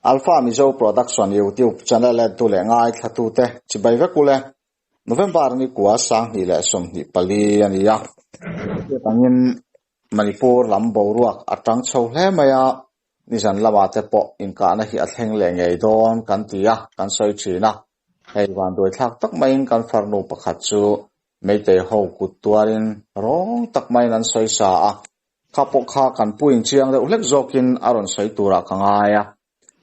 Alpha Mizo Production YouTube channel tu le ngai thatu te chibai vekule November ni kwa sang ni le som ni pali ani ya tangin Manipur lambo ruak atang chho hle maya ni jan lawa te po in ka na hi atheng le ngei don kan tia kan soi china hei wan doi thak tak main kan farnu pakhat chu meite ho kutwarin rong tak mai nan soi sa a kapok kha kan puin chiang le ulek zokin aron soi tura kangaya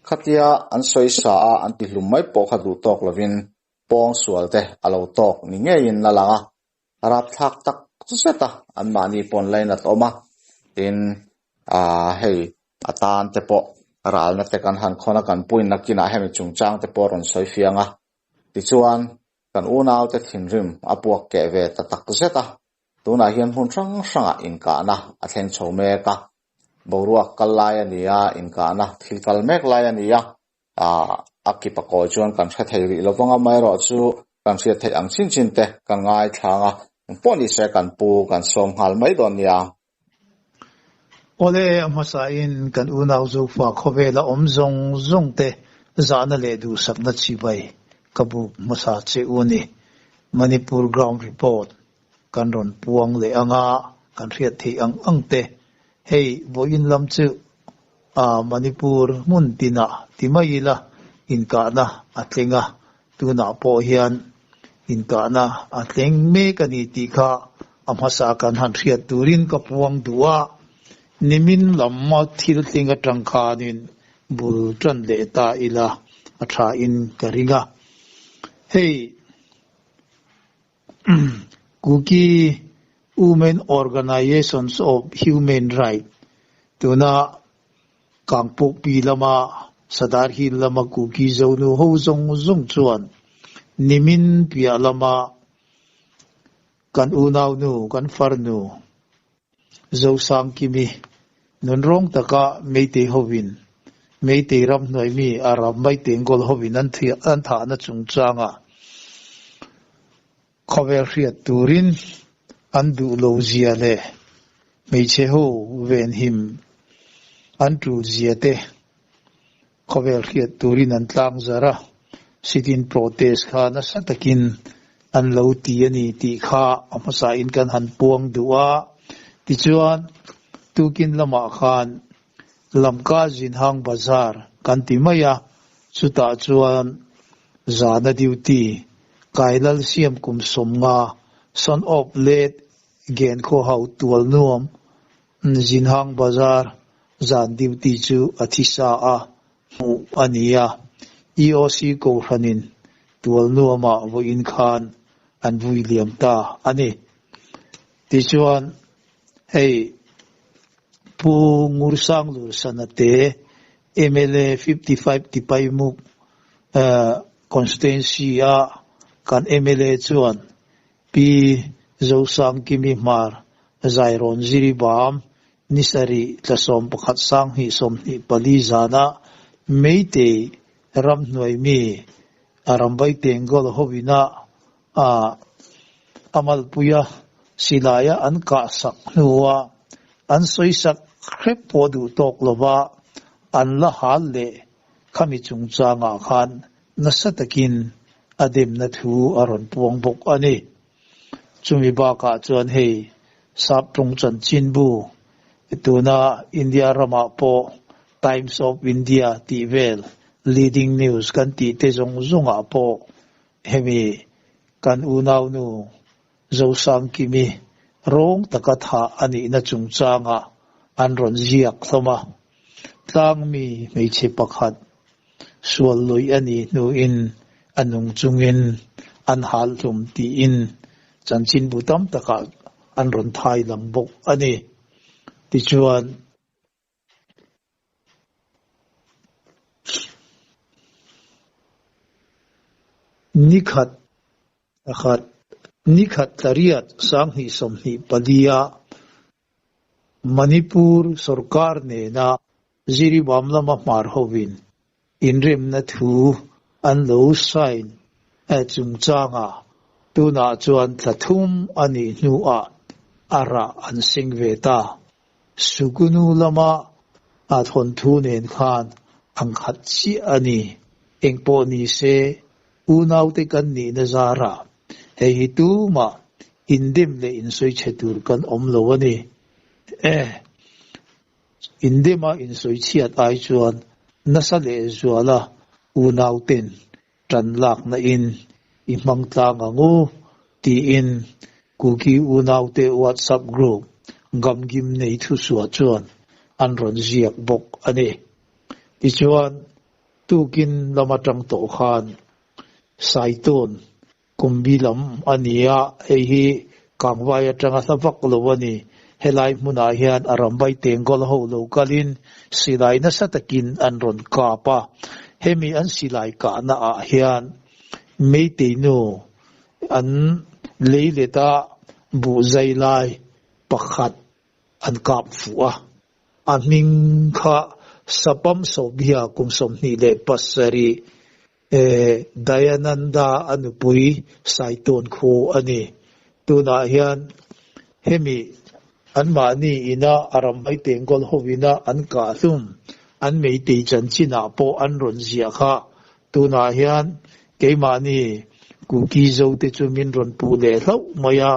khatia an soi sa a an ti hlum mai po kha du tok lovin pong sual te alo tok ni nge in la langa rap thak tak seta an mani pon line at oma in hei atan te po ral na te kan han khona kan puin nakina hemi chungchang te poron soi fianga ti chuan kan unaw te thinrim apuak ke ve ta tak zeta tuna hian hun sang sanga in ka na atheng chome ka boruak kalaya nia in ka na thilkal mek laya nia akipa ko chuan kan kha thei ri lowanga mai ro chu kan sia thei ang chin chin te kan ngai thanga poni se kan pu kan som hal mai don nia ole masain kan unaw zo fa khobela omzong zong te zana le du sakna chibai kabu masa che uni Manipur ground report kan ron puang le anga kan riat thi ang te hei boin lam chu Manipur mun tina timaila in ka na atlenga tuna po hian in ka na atleng me kani ti kha amhasa kan han riat turin ka puang duwa nimin lamma thil tinga tangkhanin bul tran le ta ila atha in karinga hey kuki women organizations of human right tuna kangpok pilama sadar hilama kuki zonu ho zong chuan nimin pialama kan unaw nu kan farnu zo sang kimi non rong taka meite hovin meite ram noi mi aram mai tengol hovin an tha na chungchanga cover riat turin andu lo ziale meiche ho ven him antu ziate cover riat turin an tlang zara sitin protest kha na satakin an lo ti ani ti kha amasa in kan han puang duwa ti chuan tukin lama khan lamka jinhang bazar kan ti maya chuta chuan zana duty kailal siam kum somnga son of late gen kho hau tual nuam jinhang bazar zan duty chu athisa a ania EOC ko hanin tual nuama vo in khan an William ta ani ti chuan hey pu ngursang lur sanate MLA 55 tipai muk constituency a kan MLA chuan pi zosang kimi mar zairon ziribam nisari tlasom pakhat sang hi som hi palizana meite ram noi mi arambai tengol hobina amal puya silaya an ka sak nuwa an soisak krep podu toklova an la halle khami chungchanga khan nasatakin adem na thu aron puang bok ani chumi ba ka chuan hei sap tung chan chinbu tuna India rama po Times of India tivel leading news kan ti te zong po hemi kan unaw nu zosang kimi rong takatha ani na chungchanga anron ziak thoma tlang mi meiche pakhat sual loi ani nu in anung chungin an hal thum ti in chanchin butam taka anron thai lambok ani ti chuan nikhat tariat sang hi som hi padia Manipur sarkar ne na ziri bamlama mar hovin inrem na thu an lo sign chungchanga tuna chuan thlathum ani nu'a ara an singveta sugunu lama athon thu nen khan ang khat si ani eng po ni se unaw te kan ni na zara hei hi tu ma indim le insoi chetur kan omlo ani indima insoi chiat ai chuan nasale zuala unaw ten tran lak na in imang tlang angu ti in kuki unaw te WhatsApp group gamgim nei thu suwa chuan an ron ziak bok ani ti chuan tukin lamatang to khan saiton kumbilam ania hi kangwaya tanga sabak lowani helai muna hian arambai tengol ho lokalin silai na satakin an ron kapa hemi an silai ka na a hian meiteinu an leileta bu zailai pakhat an kap fuwa aning kha sapam sobia kumsom ni le pasari Dayananda anupui saiton kho ani tuna hian hemi an mani ina arambai tengol hovina an ka thum an meitei chanchina po an ron zia kha tuna hian keimani kuki zo te chumin ron pu le hlau maya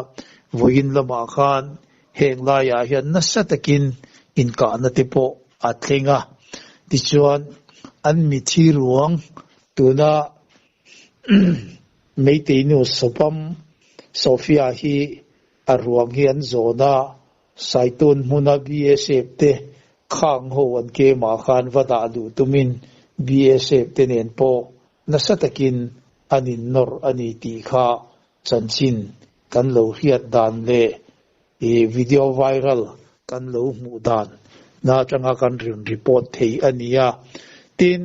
voin lama khan hengla ya hian nasatakin in ka na te po atlenga tichuan an mithi ruang tuna meiteinu sopam Sofia hi arwang hian zona saiton muna BSF te khang ho an ke ma khan wada du tumin BSF te nen po nasatakin anin nor ani ti kha chanchin kan lo hiat dan le video viral kan lo mu dan na changa kan rin report thei ania tin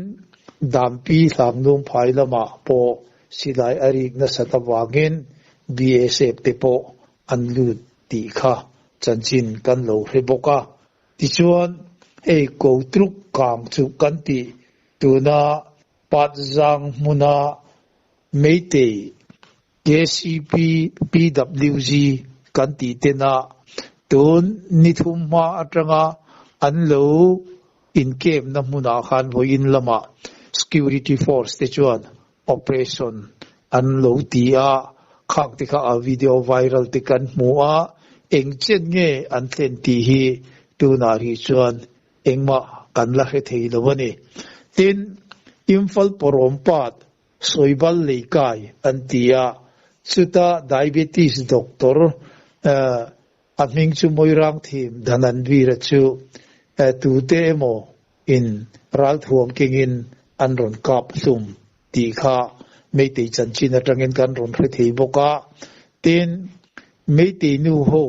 dampi thamnum phai lama po silai arik na satawangin BSF te po anlut ti kha chanchin kan lo heboka tichuan ko truk kang chu kan ti tuna patzang muna meite KCP PWG kan ti tena tun nithum ma atanga anlo in kem na muna khan voin lama security force te chuan operation anlo ti a khak ti kha a video viral ti kan mua eng chen nge an tlen ti hi tuna ri chuan engma kan la he thei lowani tin imphal porompat soibal leikai antia chuta diabetes doctor aming chu moirang thim dhananvira chu tu te mo in ral thuam kingin anron kap sum ti kha meitei chanchin atangin kan ron hre thei boka tin meitei nu ho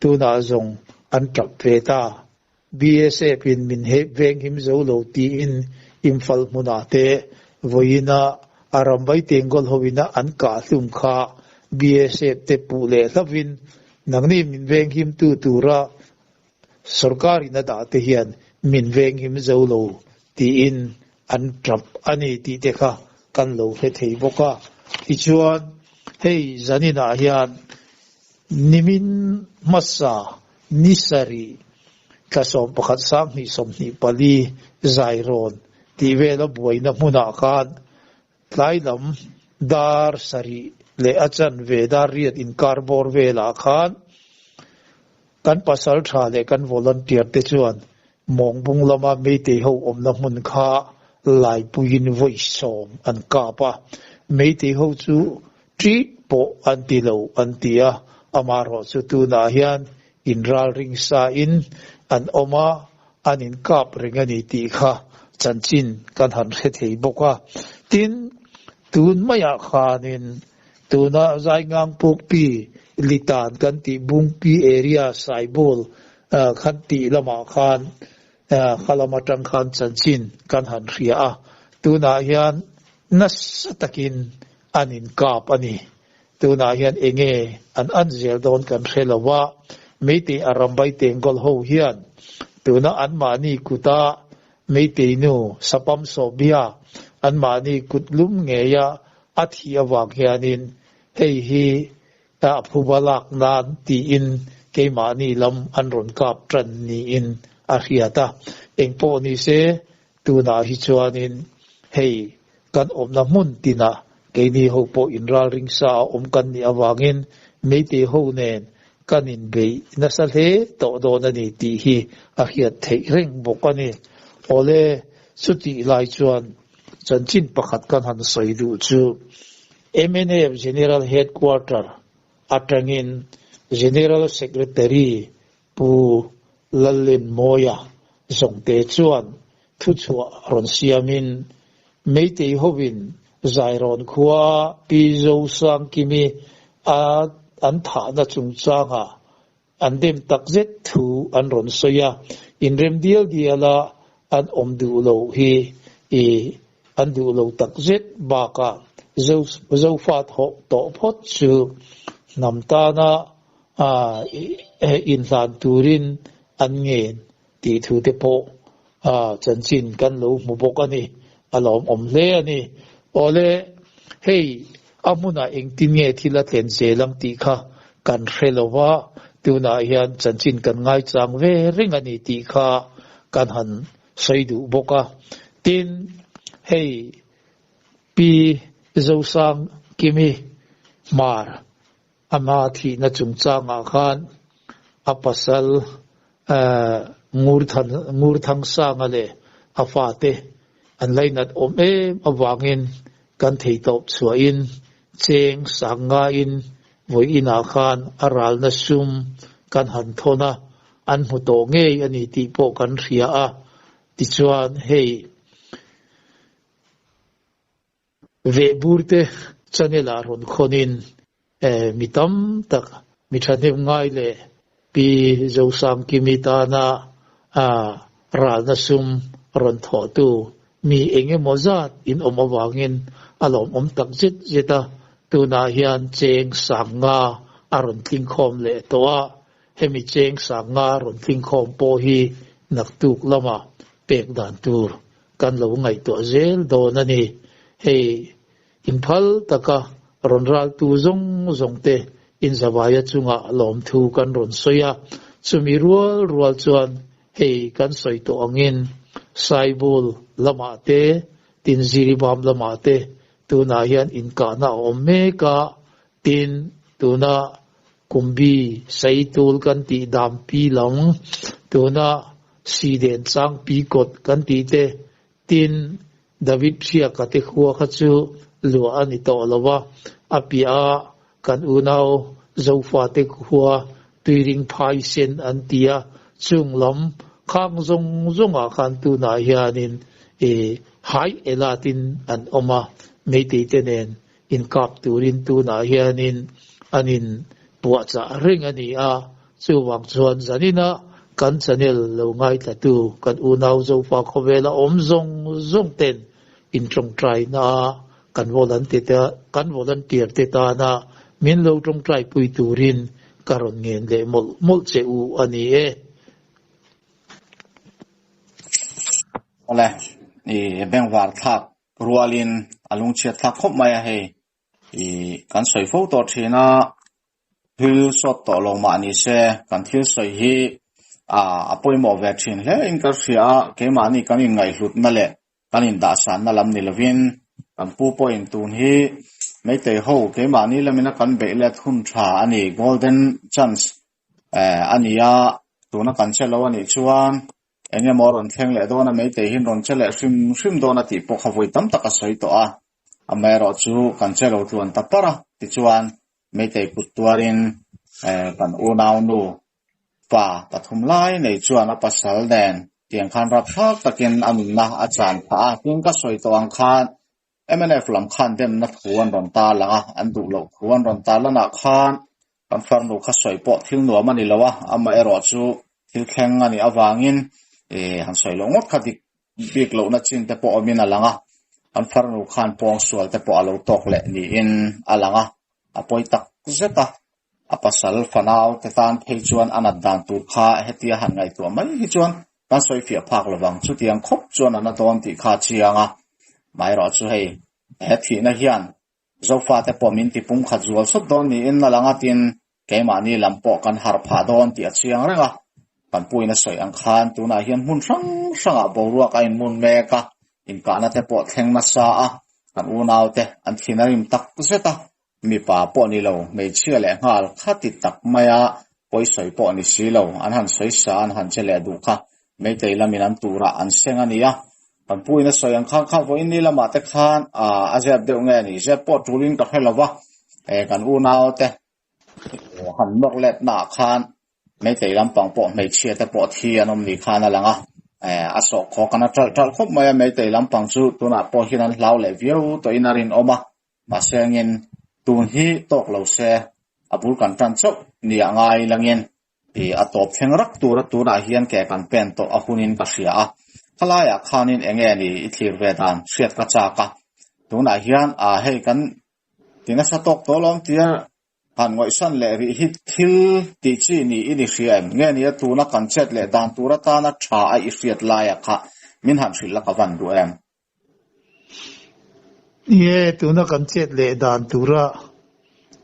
tuna zong an trap veta BSF in min he veng him zo lo ti in imphal munate voina arambai tengol hovina an ka thum kha BSF te pule hlavin nangni min veng him tu tura sarkari na da te hian min veng him zo lo ti in an trap ani ti te kha kan lo he thei boka ichuan hei zanina hian nimin masa nisari kasom pakhat sang ni som ni pali zairon ti vela buaina muna khan tlailam dar sari le achan ve dar riat in karbor vela khan kan pasal tha le kan volunteer te chuan mongbung lama meite ho omna mun kha lai puin voice som an kapa meite ho chu treat po antilo antia amaro chu tu na hian inral ring sa in an oma anin kap ringani ti kha chanchin kan han khe thei boka tin tun maya khanin tuna zaingang pukpi litan kan ti bungpi area saibol khan ti lama khan khalamatang khan chanchin kan han ria tuna hian nasatakin anin kap ani tuna hian enge an anzel don kan khelawa meite arambai tengol ho hian tuna an mani kuta meite nu sapam sobia an mani kutlum ngeya athia wang hianin hei hi phubalak nan ti in keimani lam anron kap tran ni in ahiata engpo ni se tuna hi chuanin hei kan omna mun tina ke ni ho po inral ring sa om kan ni awangin meite ho nen kanin be nasal he to do na ni ti hi a hiat thei reng bokani ole chuti lai chuan chanchin pakhat kan han soidu chu MNF General Headquarter atangin General Secretary pu lalin moya zongte chuan thu chua ron siamin meite hovin zairon khuwa pi zo sang kimi a an tha na chung changa an dem takzet thu an ron soya in rem dial diala an omdu lo hi e an du lo takzet baka zo fat ho to phot chu namtana in san turin an ngen ti thu te po chanchin kan lo mu bok ani alom om le ani ole hei amuna engtin nge thila tlen zelang ti kha kan hrelowa tuna hian chanchin kan ngai chang ve ring ani ti kha kan han soidu boka tin hei pi zo sang kimi mar ama thi na chung changa khan apasal ngur thang sang ale afate an lainat om awangin kan thei top chuain cheng sanga in voi ina khan aral na sum kan han thona an mu to nge ani ti po kan ria a ti chuan hei ve burte chanela ron khonin mitam tak mi thanem ngai le pi zo sam kimitana ral na sum ron tho tu mi enge mozat in omawangin alom om tak zit zeta tuna hian cheng sanga aron tling khom le towa hemi cheng sanga ron tling khom po hi naktuk lama pek dan tur kan lo ngai to zel do na ni hei imphal taka ronral tu zong te in zawaya chunga lom thu kan ron soya chumi rual chuan hei kan soi to angin saibul lama te tin ziribam lama te tuna hian in ka na omeka tin tuna kumbi saitul kan ti dam pi long tuna siden chang pi kot kan ti te tin David Shia kate khuwa khachu lua ani to lawa apia kan unau zofa te khuwa tuiring phai sen antia chunglam khang zonga khan tu na hianin hai elatin an oma meite tenen in kap turin tu na hianin anin puacha ring ani a chuwang chuan zanina kan channel lo ngai tatu kan unau zofa khowela om zong ten in trong trai na kan volunteer te ta na min lo trong trai pui turin karon ngen le mol che u ani ole ni beng war thak rualin alung che thak khop mai he kan soi pho to thina hil sot to lo ma ni se kan thil soi hi apoi mo ve thin he in ka sia ke ma ni kan in ngai hlut na le kan in da san na lam ni lovin kan pu point tun hi mấy tệ hậu cái mà ni là mình cần bị là thun trà anh ấy golden chance anh ấy tụi nó cần chơi lâu anh ấy chuan anh em morong thèn lệ đó là mấy tệ hin rong chơi lệ swim đó là thì bộ học với tấm tất cả sợi đó mà rồi chú cần chơi lâu tuần tập ra thì chuan mấy tệ cút tuarin cần u nào nu và tập thum lai này chuan là pasal đen tiếng khan rap thắc takin anh na achan pa tiếng các sợi đó anh khan MNF lam khan dem na thuan ron ta la an du lo thuan ron ta la na khan kan far no kha soi po thil no mani lawa ama ero chu thil khleng ani awangin han soi lo ngot khadik bik lo na chin te po min alanga an far no khan pong sual te po alo tok le ni in alanga apoi tak zeta apasal fanau te tan phei chuan anat dan tur kha hetia han ngai tu mai hi chuan kan soi fia phak lawang chu tiang khop chuan ana don ti kha chianga mai ro chu hei thi na hian zofa te po min ti pum kha zual sot don ni in na langa tin ke ma ni lampo kan har pha don ti achiang renga kan pui na soi ang khan tuna hian mun sang sanga boruak a in mun meka in kana te po thleng na sa a kan unau te an thinarim tak zeta mi pa po ni lo mei chia le ngal khati tak maya poi soi po ni si lo an han soi sa an han chele du kha mei te lamin an tura an senga nia kan pui na soi ang khan kha vo in ni lama te khan a zep de nge ni zep po tulin ka helawa kan unau te han nok let na khan mei te lam pang po mei chia te po thi anom ni khan alanga aso kho kana tal khop maya mei te lam pang chu tuna po hinan lau le view to inarin oma ma sengin tun hi tok lo se abul kan tan chok ni angai langin atop thleng rak tura hian ke kan pen to ahunin ka hria a khalaya khanin enge ni ithlir ve dan hriat ka chaka tuna hian hei kan tina sa tok to lom tia kan ngoi san le ri hit thil ti chi ni ini hriam nge ni tuna kan chet le dan tura ta na tha a i hriat laya kha min han hril la ka van du em ye tuna kan chet le dan tura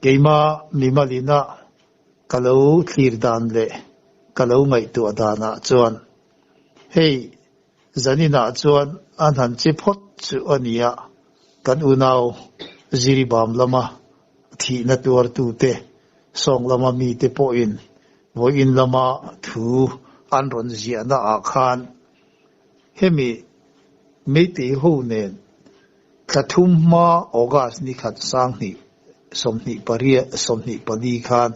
keima mimalina kalau thlir dan le kalau ngai tu adana chuan hei zanina chuan an han chi phot chu ania kan unau ziribam lama thi na tur tu te song lama mi te po in vo in lama thu an ron zia na a khan hemi meite ho ne kathum ma august ni khat sang ni somni paria somni pali khan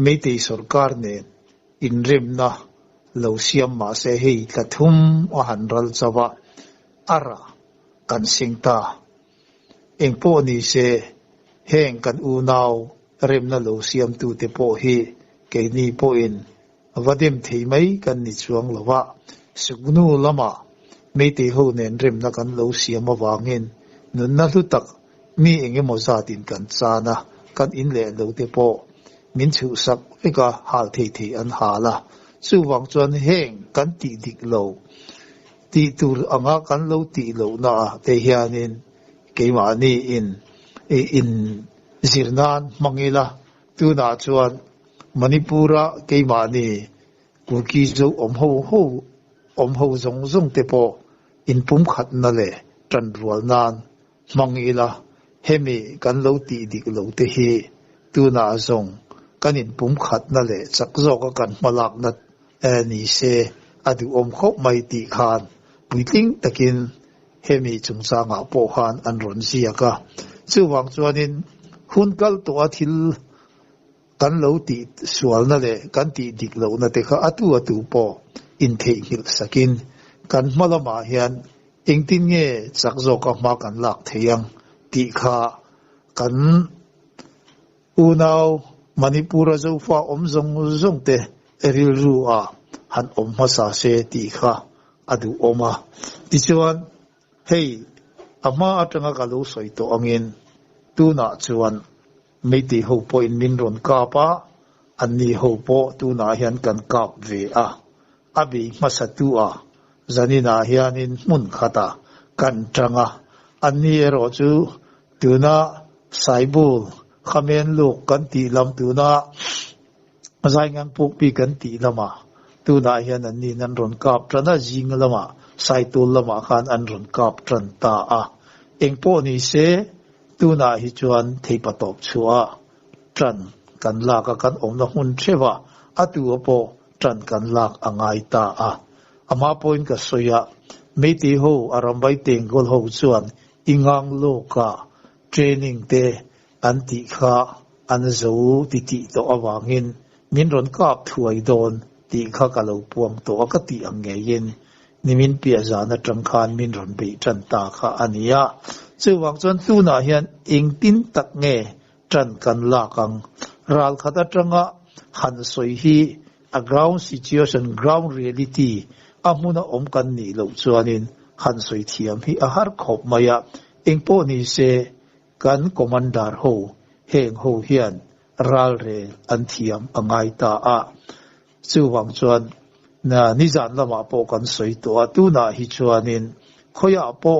meite sarkar ne inrem na lo siam ma se hei kathum a hanral chawa ara kan singta engpo ni se heng kan unau rem na lo siam tu te po hi ke ni po in vadim thei mai kan ni chuang lawa sugnu lama meite ho nen rem na kan lo siam awangin nun na lu tak mi enge mo za tin kan chana kan in le lo te po min chu sak eka hal thei an hala chu wang chuan heng kan ti dik lo ti tur anga kan lo ti lo na te hianin keima ni in zirnan mangila tuna chuan manipura keima ni kurki zo om ho zong te po in pum khat na le tran rual nan mangila hemi kan lo ti dik lo te hi tuna zong kan in pum khat na le chak zo ka kan malak na ni se adu om khop mai ti khan puitling takin hemi chungcha nga po khan an ron zia ka chuwang chuanin hunkal to athil kan lo ti sual na le kan ti dik lo na te kha atu po in thei hil sakin kan malama hian engtin nge chakzo ka ma kan lak theyang ti kha kan unau manipura zo fa zong te eril ru a han ma sa se ti kha adu oma ti chuan hei ama atanga ka lo soi to angin tuna chuan meiti ho po in min ron ka pa anni ho po tuna hian kan kap ve a abi masatu a zanina hianin mun khata kan tanga anni ero chu tuna saibul khamen luk kan ti lam tuna zaingang puk pi kan ti lama tuna hian anni nan ron kap trana jing lama saitul lama khan an ron kap tran ta a engpo ni se tuna hi chuan thei patop chua tran kan la ka kan om na hun thewa atu po tran kan lak angai ta a ama point ka soya meiti ho arambai teng gol ho chuan ingang loka training te anti kha an zo ti to awangin min ron kap thuai don ti kha ka lo puang to ka ti ange yin nimin pia zana tangkhan min ron be tran ta kha ania chuwang chuan tuna hian engtin tak nge tran kan la kang ral khata tanga han soi hi a ground situation ground reality amuna om kan ni lo chuanin han soi thiam hi a har khop maya engpo ni se kan commander ho heng ho hian ral re an thiam angai ta a chuwang chuan na nizan lama po kan soi to atuna hi chuanin khoya po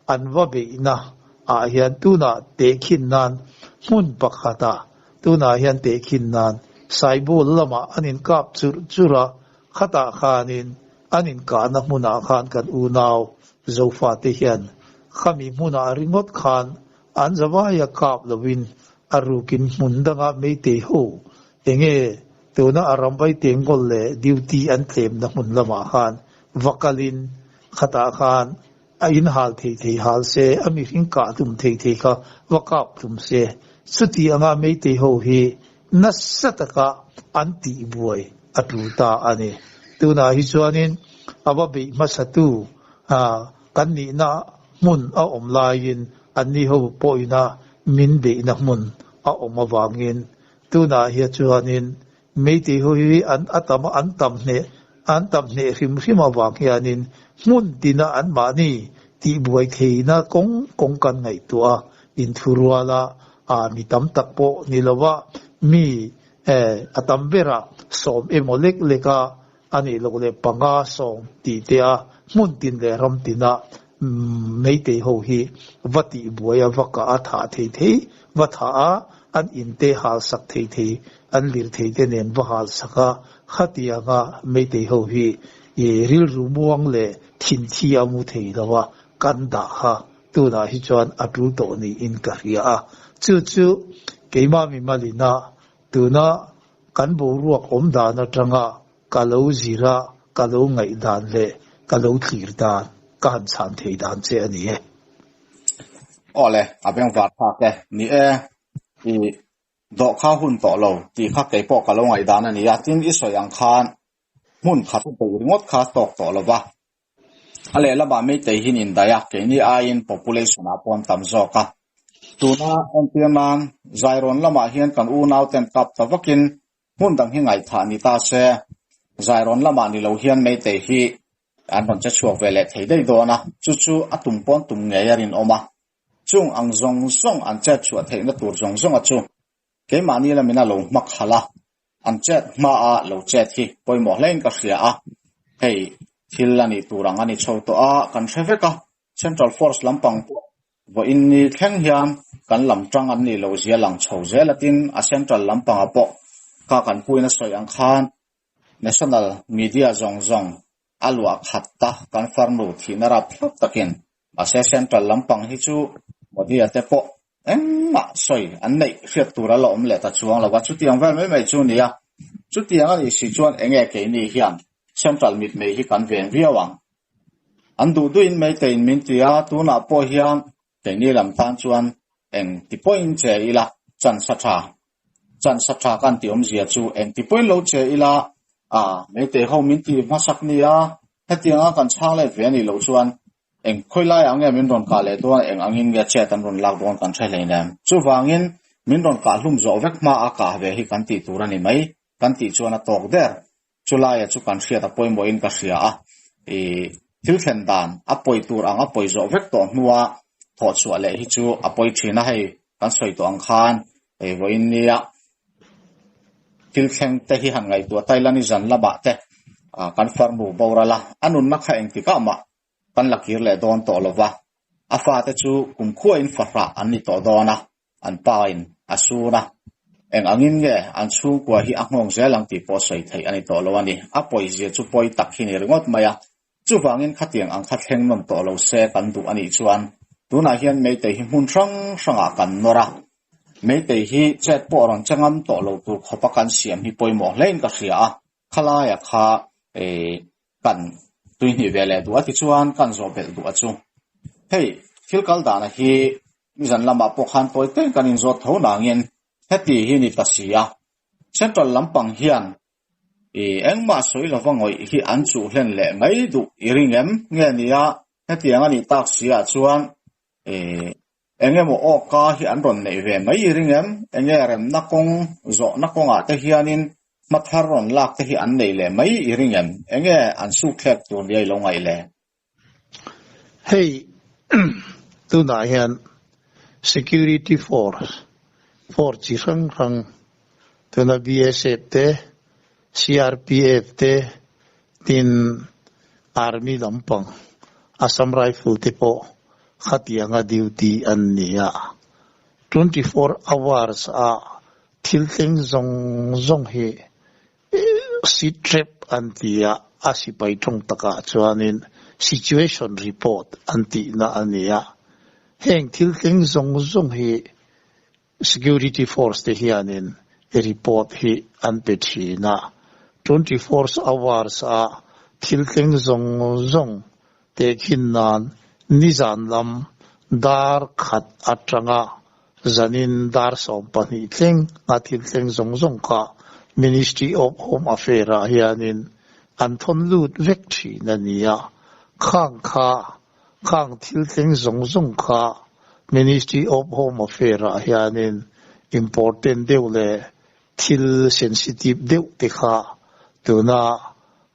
anwa be na a hian tuna te khin nan mun pakhata tuna hian te khin nan saibul lama anin kap chura khata khanin anin ka na hmuna khan kan unaw zofa te hian khami hmuna ringot khan an zawaya kap lawin arukin mundanga meite ho enge tuna arambai tengol le duty an claim na hmun lama khan vakalin khata khan ain hal thei hal se ami hing ka tum thei ka wakap tum se suti anga meite ho hi nasataka anti buai atuta ani tuna hi chuanin ababi masatu kan ni na mun a omlain anni ho poina min be na mun a omawangin tuna hi chuanin meite ho hi an atama antam ne him awang hianin mun tina an mani ti buai theina kong kan ngai tua in thurwala mi tam takpo nilawa mi atambera som emolek leka ani lokle panga som ti tea mun tin le ram tina meite ho hi vati buaya vaka atha thei vatha an inte hal sak thei an lir thei te nen wa hal saka khatia nga meite ho hi ril rumuang le thin thi amu thei dawa kanda ha tuna hi chuan atu to ni in karia chu keima mi malina tuna kan bo ruak om da na tanga kalau zira kalau ngai dan le kalau thlir dan kan chan thei dan che ani e ole abeng wat pha ke ni i do kha hun to lo ti kha ke po kalau ngai dan ani ya tin i soyang khan mun kha tu ngot kha tok to lo ba ale la ba me te hin in daya ke ni a in population apon tam zo ka tuna ontiaman zairon lama hian kan u nau ten kap tawakin mun dang hi ngai tha ni ta se zairon lama ni lo hian me te hi an ron cha chuak vele thei dei do na chu atum pon tum nge yarin oma chung ang zong an cha chu thei na tur zong a chu ke mani la mina lo mak hala an chat ma a lo chat hi poi mo len ka sia a hei thilani turang ani chho to a kan theveka central force lampang vo in ni thleng hiam kan lam tang an ni lo zia lang chho zelatin a central lampang apo ka kan puina soi ang khan national media zong alwa khatta kan farnu thinara phlop takin a central lampang hi chu modia te po emma soi an nei fiat tura lo om le ta chuang lo wa chu tiang vel mai chu nia chu tiang ani si chuan enge ke ni hiam central mit me hi kan ven viawang an du in mai te in min tia tu na po hiam te ni lam tan chuan eng ti point che ila chan satha kan ti om zia chu eng ti point lo che ila mai te ho min ti masak nia hetianga kan chang le ve ni lo chuan eng khoilai ange min ron ka le to eng angin ge che tan ron lak don kan thai nem chu wangin min ron ka hlum zo vek ma a ka ve hi kan ti turani mai kan ti chuan a tok der chulaya chu kan hria ta poi mo in ka hria thil thlen dan a poi tur anga poi zo vek to nuwa tho chu ale hi chu a poi thina hei kan soi to ang khan voin nia thil thlen te hi han ngai to tailani zan la ba te kan farmu borala anun na kha eng ti ka ma kan lakir le don to lova afa te chu kum khu in farra an ni to dona an pa in asura eng angin nge an chu kwa hi angong zelang ti po sei thei ani to lo ani a poi je chu poi tak hi ni ringot maya chu wangin khatiang ang khatheng nom to lo se kan du ani chuan tuna hian mei te hi mun ranga kan nora mei te hi chat po ron changam to lo tu khopa kan siam hi poi mo len ka hria khala ya kha kan tui ni vele du ati chuan kan zo bel du achu hei thilkal dana hi mizan lama po khan poi te kan in zo tho na ngin heti hi ni tasia central lampang hian engma soi lawangoi hi an chu hlen le mai du iringem nge nia heti anga ni tak sia chuan engemo o ka hi an ron nei ve mai iringem engerem nakong zo nakonga te hianin matharon lak te hi an nei le mai iringem enge an su khlek tu ni lo ngai le hey tu na hian security force chi rang tuna BSF te CRPF te tin army lampang Assam Rifle te po khatianga duty an nia 24 hours thil thleng zong hi si trap antia asipai thong taka chuanin situation report anti na ania heng thil thleng zong hi security force te hianin report hi an pe thina 24 hours a thil thleng zong te khinnan nizan lam dar khat atanga zanin dar som pani thleng a thil thleng zong ka Ministry of Home Affairs hianin an thon lut vek thina nia khang thil thleng zong kha Ministry of Home Affairs hianin important deuh le thil sensitive deuh te kha tuna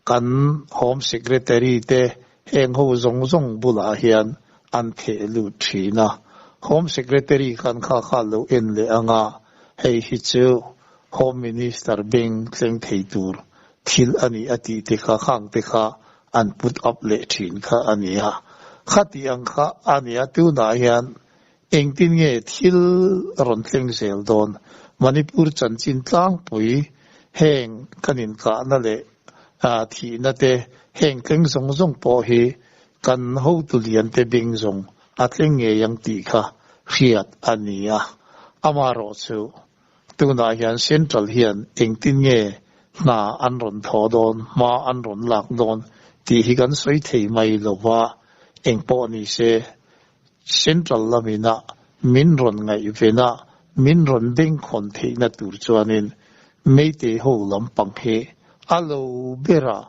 kan Home Secretary te heng ho zong bula hian an the lut thina Home Secretary kan kha lo en le anga hei hi chu Home Minister Beng Thleng Theitur thil ani ati te kha khang te kha an put up le thin kha ania khati ang kha ania tu na hian engtin nge thil ron thleng zel don Manipur chanchin tlang pui heng kanin ka na le thi na te heng thleng zong po hi kan ho tu lian te bing zong a thleng nge yang ti kha riat ania amaro chu tuna hian central hian engtin nge na an ron tho don ma an ron lak don ti hi kan soi thei mai lowa engpo ni se central lamina min ron ngai vena min ron beng khon thei na tur chuanin meite ho lampang he alo bera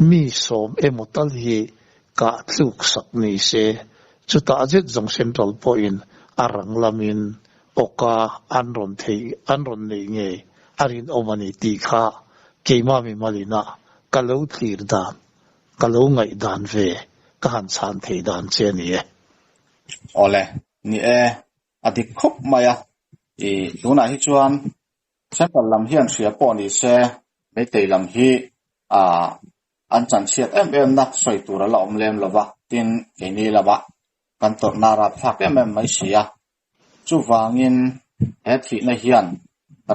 mi som emotal hi ka thluk sak ni se chuta jet jong central point arang lamin oka anron nei nge arin omani ti kha keima mi malina kalau thlir dan kalau ngai dan ve ka han chan thei dan che ni e ole ni e adik khop maya tuna hi chuan central lam hian ria po ni se mei tei lam hi an chan chiat em na soi tura la om lem lova tin ke ni lava kan tor nara thak em mai sia chu wangin he thi na hian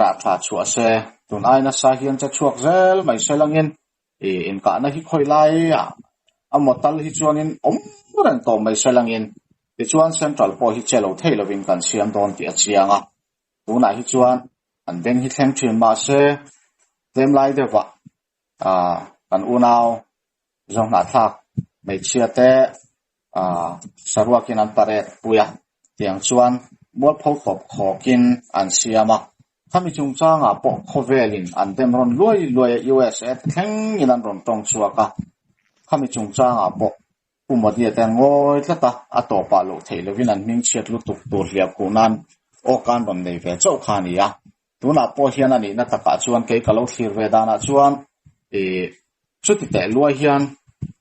ra tha chua se tun ai na sa hian cha chuak zel mai selangin in ka na hi khoi lai amotal hi chuanin ran to mai selangin ti chuan central po hi chelo thei lovin kan siam don ti achianga tuna hi chuan an den hi thleng thin ma se tem lai dewa kan unau zong na thak mai chia te sarwakin an paret puya tiang chuan mol phau top khokin an siama khami chung changa po khovelin an dem ron loi US at theng in an ron tong chuaka khami chung changa po umadia ten ngoi tlata atopa lo theilovin an ming chiat lu tuk tur liap kunan o kan ron nei ve chau khania tuna po hian ani na taka chuan ke kalo thlir ve dana chuan chuti te lua hian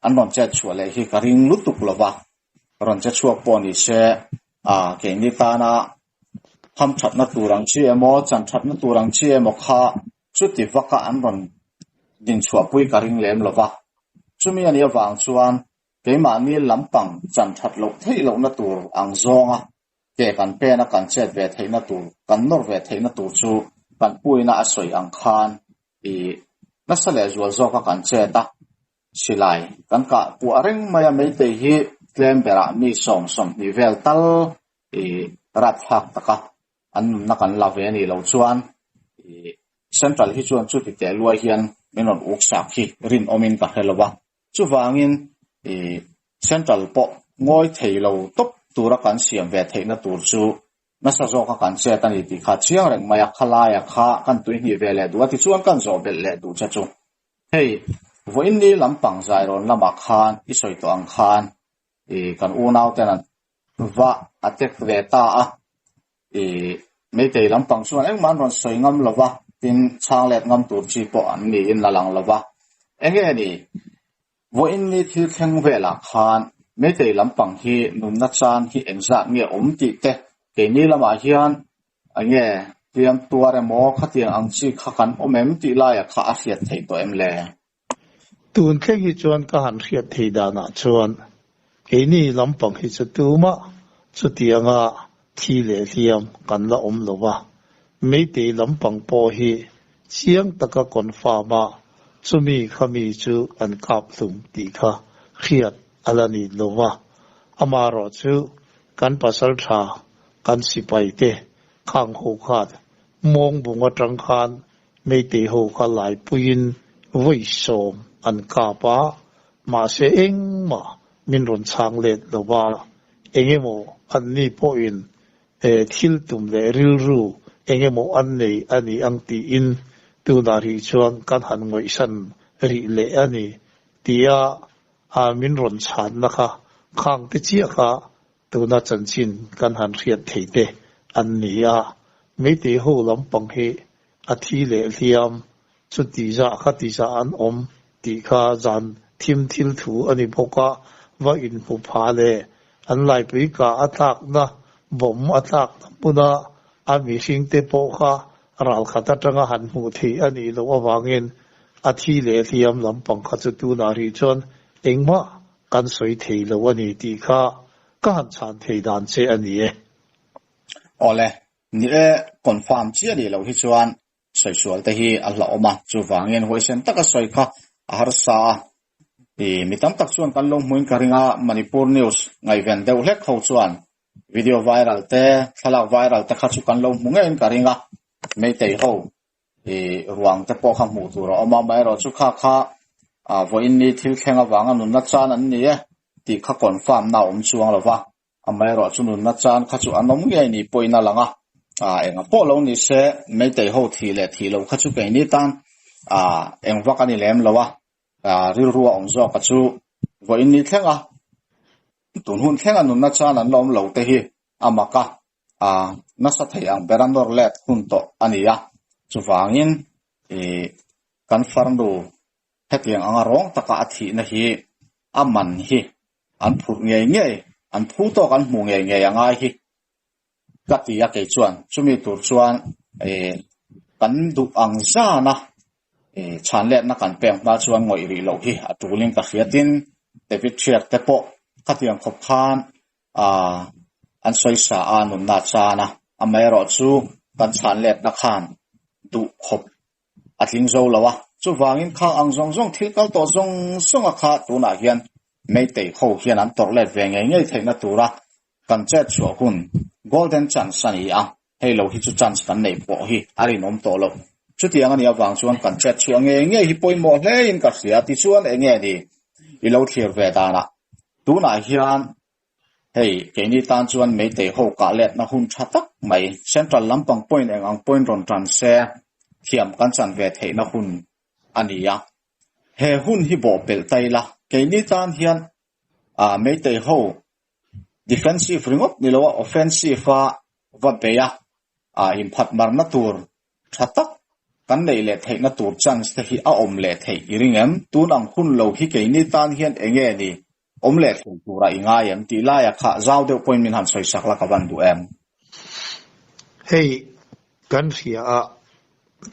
an ron chat chua le hi ka ring lu tuk lova ron chat chua po ni se ke ni ta na ham that na turang chi emo chan that na turang chi emo kha chuti vaka an ron din chua pui ka ring lem lova chumi ani awang chuan ke ma ni lampang chan that lo thei lo na tur ang zonga ke kan pe na kan chet ve thei na tur kan nor ve thei na tur chu kan pui na asoi ang khan na sale zual zo ka kan cheta silai kan ka pu areng maya mei te hi klem bera mi som ni vel tal rat hak taka an na kan la ve ni lo chuan central hi chuan chu ti te lua hian menon uksa khi rin omin ka helowa chu wangin central po ngoi theilo top tura kan siam ve theina tur chu na sa zo ka kan che tani ti kha chiang reng maya khala ya kha kan tui ni ve le du ti chuan kan zo bel le du cha chu hei voin ni lampang zai ron lama khan isoi to ang khan kan unau tenan va atek ve ta mei te lampang chuan eng man ron soi ngam lova tin chang let ngam tur chi po an ni in la lang lova enge ni voin ni thil thleng vela khan mei te lampang hi nun na chan hi engza nge ti te ke ni lama hian ange tiam tuare mo khatiang ang chi khakan omem ti la ya kha a hiat thei to em le tun thleng hi chuan ka han riat thei dana chuan ke ni lampang hi chu tuma chu tianga thi le hliam kan la om lova mấy tỷ lắm bằng bò hi chiang ta ka kon fa ma chumi khami chu an kap thum ti kha khiat alani lova amaro chu kan pasal tha kan sipai te khang ho khat mong bunga tang khan mấy tỷ ho kha lai puin voi som an kapa ma se eng ma min ron chang let lova engemo an ni point thil tum le ril ru engemo an nei ani ang ti in tu na ri chuan kan han ngoi san ri le ani tia a min ron chan na kha khang te chia kha tu na chan chin kan han riat thei te an ni a me te ho lam pang he a thi le liam chu ti za kha ti za an om ti kha zan thim thil thu ani boka wa in pu pha le an lai pi ka atak na bom atak puna ami sing te po kha ral khata tanga han mu thi ani lo awangin athi le thiam lampang kha chu tu na ri chon engma kan soi thei lo ani ti kha ka han chan thei dan che ani e ole ni e confirm chi ani lo hi chuan soi sual te hi a hlo ma chu wangin hoisen taka soi kha har sa mitam tak chuan kan long muin karinga Manipur News ngai ven deuh hlek kho chuan video viral te thalak viral te kha chu kan long mungen karinga mei tei ho ruang te po kha mu tu ro ma mai ro chu kha voin ni thil khenga wanga nun na chan an ni e ti kha confirm na chuang lo wa amai ro chu nun na chan kha chu anom nge ni poina langa enga po lo ni se mei tei ho thi le thi lo kha chu ke ni tan engwa ka ni lem lo wa ril ruwa ong zo ka chu voin ni thlenga tun hun thlenga nun na chan an lom lo te hi amaka na sa thei ang beranor let hun to ania chu wangin kan farnu hetiang anga rong taka athi na hi aman hi an phur nge nge an phu to kan mu nge nge anga hi katia ke chuan chumi tur chuan kan du ang za na chan let na kan peng ma chuan ngoi ri lo hi atulin ka khiatin David Chiak te po katiang khop khan an soi sa anun na chana amai ro chu kan chan let na khan du khop atling zo lawa chu wangin khang ang zong zong thil kal to zong songa kha tu na hian mei tei ho hian an tor let ve nge nge theina tura kan che chu hun golden chance ani a hello hi chu chance kan nei po hi ari nom to lo chu tiang ani awang chuan kan che chu nge nge hi poimo hle in ka sia ti chuan enge ni i lo thir ve da na tu na hian hey ke ni tan chuan mei tei ho ka let na hun thatak mai central lampang point ang point ron tran se thiam kan chan ve thei na hun ania he hun hi bo pel taila ke ni tan hian mei tei ho defensive ringop ni lo offensive va beya in phat mar na tur thatak kan nei le thei na tur chance te hi a om le thei iringem tunang hun lo hi ke ni tan hian enge ni om le thei tura inga yam ti la ya kha zaw de point min han soi sakla ka ban du em hey kan ria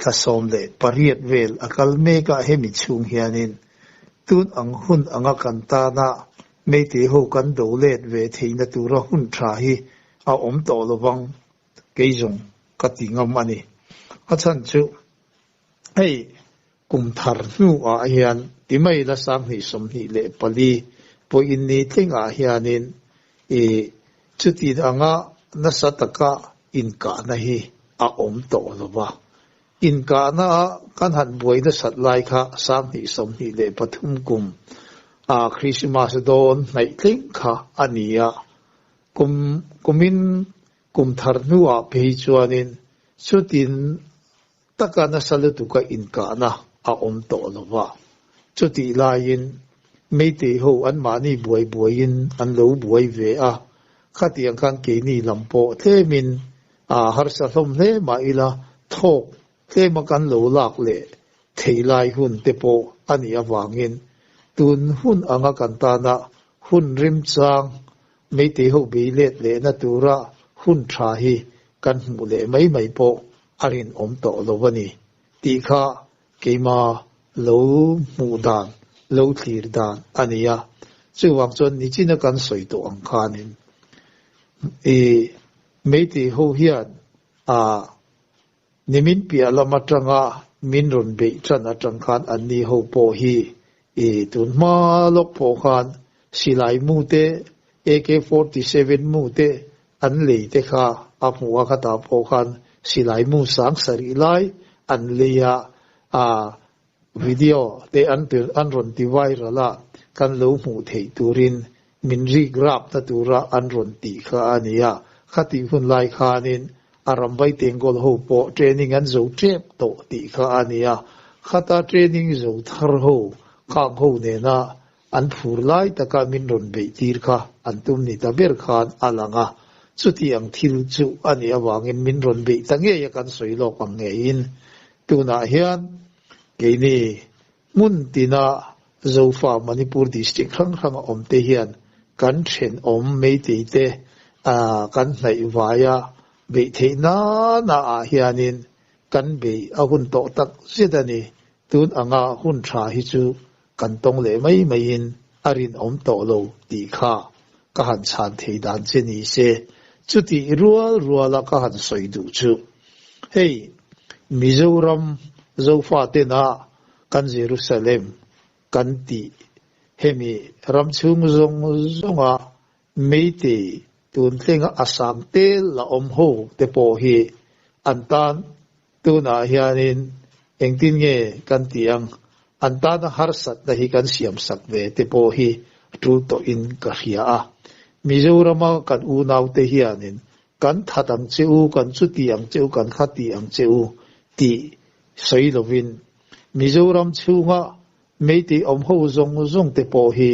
ka som le pariat vel akal me ka hemi chung hianin tun ang hun anga kan ta na me te ho kan do let ve theina tura hun tha hi a om to lowang ke jong ka ti ngam ani a chan chu hey kum thar nu a hian ti mai la sang hi som hi le pali po in ni thinga hianin chu ti anga na sataka in ka na hi a om to lowa in ka na kan han boi na sat lai kha sang hi som hi le pathum kum Christmas don nai tling kha ania kum thar nu a pe chuanin chutin taka na salutu ka in ka na a om to lowa chuti lain mei te ho an mani buai in an lo buai ve a khatiang kan ke ni lampo themin har sa hlom hle ma ila thok tle ma kan lo lak le theilai hun te po ani awangin tun hun anga kan ta na hun rim chang mei te ho be let le na tura hun tha hi kan mu le mai po arin om to lowani ti kha keima lo mu dan lo thlir dan ania chu wang chon ni china kan soi to ang khanin mei te ho hian nimin pia lama tanga min ron be tran atang khan anni ho po hi tun ma lok po khan silai mu te AK47 mu te an le te kha apwa kha ta po khan silai mu sang sari lai an leya video te an ron ti viral la kan lo mu thei turin min ri grab ta tura an ron ti kha ania khati hun lai khanin arambai tengol ho po training an zo trep to ti kha ania khata training zo thar ho khang ho ne na an phur lai taka min ron be tir kha an tum ni ta ber khan alanga chuti ang thil chu ani awangin min ron be tange ya kan soilo pang nge in tuna hian keini mun tina zofa Manipur district khang om te hian kan then om me te te kan hlai waya be the na hianin kan be ahun to tak sidani tun anga hun tha hi chu kan tong le mai in arin om to lo ti kha ka han chan thei dan che ni se chuti rual ka han soi du chu hey Mizoram zofa te na kan Jerusalem kan ti hemi ramchung zonga meite tun tlenga asam te la om ho te po hi antan tuna hianin engtin nge kan tiang antan harsat na hi kan siam sak ve te po hi tu to in ka hia Mizoram kan unaw te hianin kan thatang cheu kan chutiang cheu kan khati ang cheu ti soilovin Mizoram chunga meiti om ho zong te po hi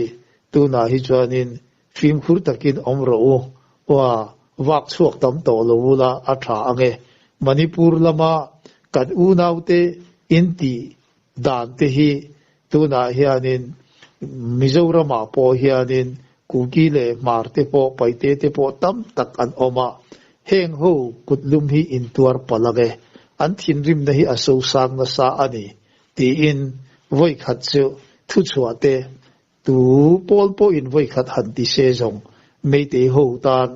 tuna hi chuanin phim khur takin om ro wa wak chuak tam to lo la atha ange Manipur lama kan unaw te inti dan te hi tuna hianin Mizoram po hianin kukile marte po paite te po tam tak an oma heng ho kutlum hi intuar palage an thin rim na hi aso sang na sa ani ti in voi khat chu thu chuate tu pol po in voi khat han ti se jong mei te ho tan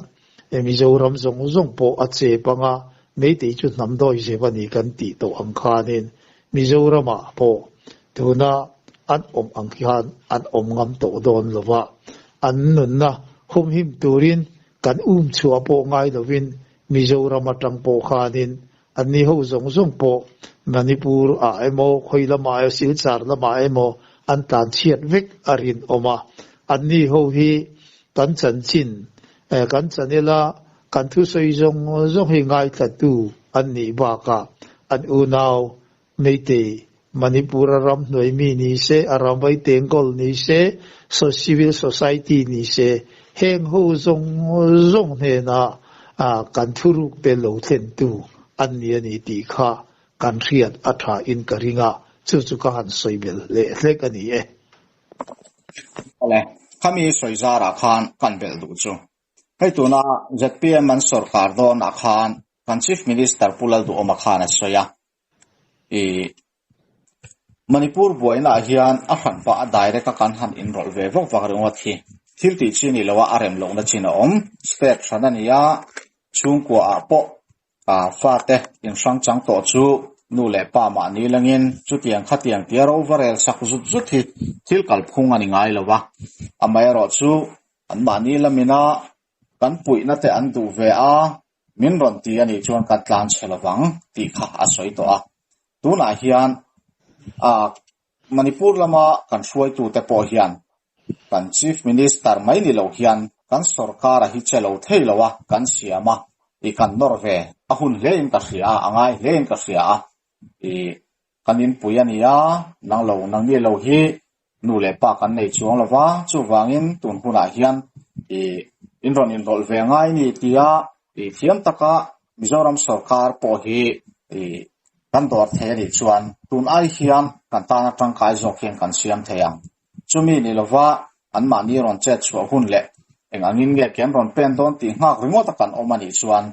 Mizoram zong po a che panga mei te chu nam doi je bani kan ti to ang khanin Mizoram po tuna an om ang khan an om ngam to don lova an nun na hum him turin kan chua po ngai lovin Mizoram atang po khanin anni ho zong po Manipur emo khoilama silchar lama emo an tan chiat vek arin oma anni ho hi kan chanchin kan chanela kan thu soi zong hi ngai tatu anni ba ka an unaw meite Manipur ram noi mi ni se arambai tengol ni se so civil society ni se heng ho zong he na kan thuruk te lo thlen tu anni ani ti kha kan riat atha in karinga chu ka han soibel le hlek ani ale khami soizara khan kan bel du chu hei tuna ZPM man sarkar don akhan kan chief minister pulal du oma khan soya Manipur boina hian a khan pa direct kan han enroll ve vok vak ringwat hi thilti chini lawa arem long na china om state thanania chungkwa po fate in sang chang to chu nu le pa ma ni langin chu tiang khatiang tiar overall sak zut hi thil kal phung ani ngai lawa amai ro chu an ma ni lamina kan pui na te an du ve a min ron ti ani chuan kan tlan chelawang ti kha asoi to tuna hian Manipur lama kan suai tu te po hian kan chief minister mai ni lo hian kan sarkar hi chelo theilowa kan siama kan norve ahun lein ka sia angai lein ka sia kanin puyania nang ni lo hi nu le pa kan nei chuang lawa chu wangin tun huna hian inron ve ngai ni tia thiam taka Mizoram sarkar po hi kan dor the ni chuan tun ai hian kan ta na tang kai zokin kan siam theyang chumi ni lova an ma ni ron chet chu hun le engangin nge ken ron pen don ti ngak ringota kan omani chuan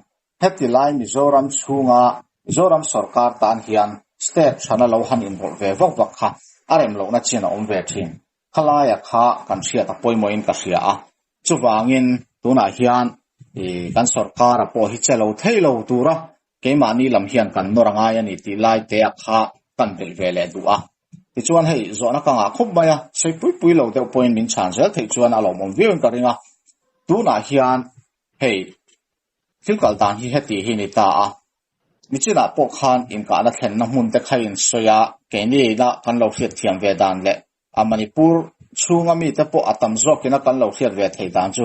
heti lai Mizoram chunga Mizoram sarkar tan hian state chana lo han involve ve vak vak kha arem lo na china om ve thin khalaya kha kan sia ta poimo in ka sia chu wangin tuna hian kan sarkar po hi chelo thailo tura keimani lam hian kan norangai ani ti lai te akha kan vel vele du a ti chuan hei zona ka nga khop maya sei pui lo deuh point min chan zel thei chuan alo mom viewin ka ringa tu na hian hei filkal dan hi heti hi ni ta a mi china po khan in ka na thlen na mun te khain soya ke ni na kan lo hiat thiam ve dan le a manipur chunga mi te po atam zok ina kan lo hiat ve thei dan chu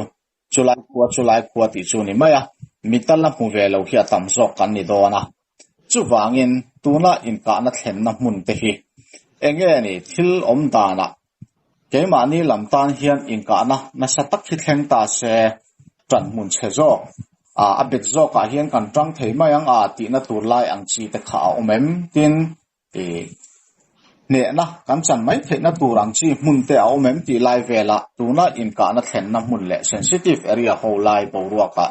chulai khuwa ti chu ni maya mital na mu ve lo hi atam zok kan ni dona chu wangin tuna in ka na thlen na mun te hi enge ni thil om dana keimani lamtan hian in ka na satak hi thleng ta se tran mun che zok a bek zok a hian kan tang thei mai ang a ti na tur lai ang chi te kha omem tin ne na kan chan mai the na turang chi mun te a omem ti lai vela tuna in ka na thlen na mun le sensitive area ho lai bo ruaka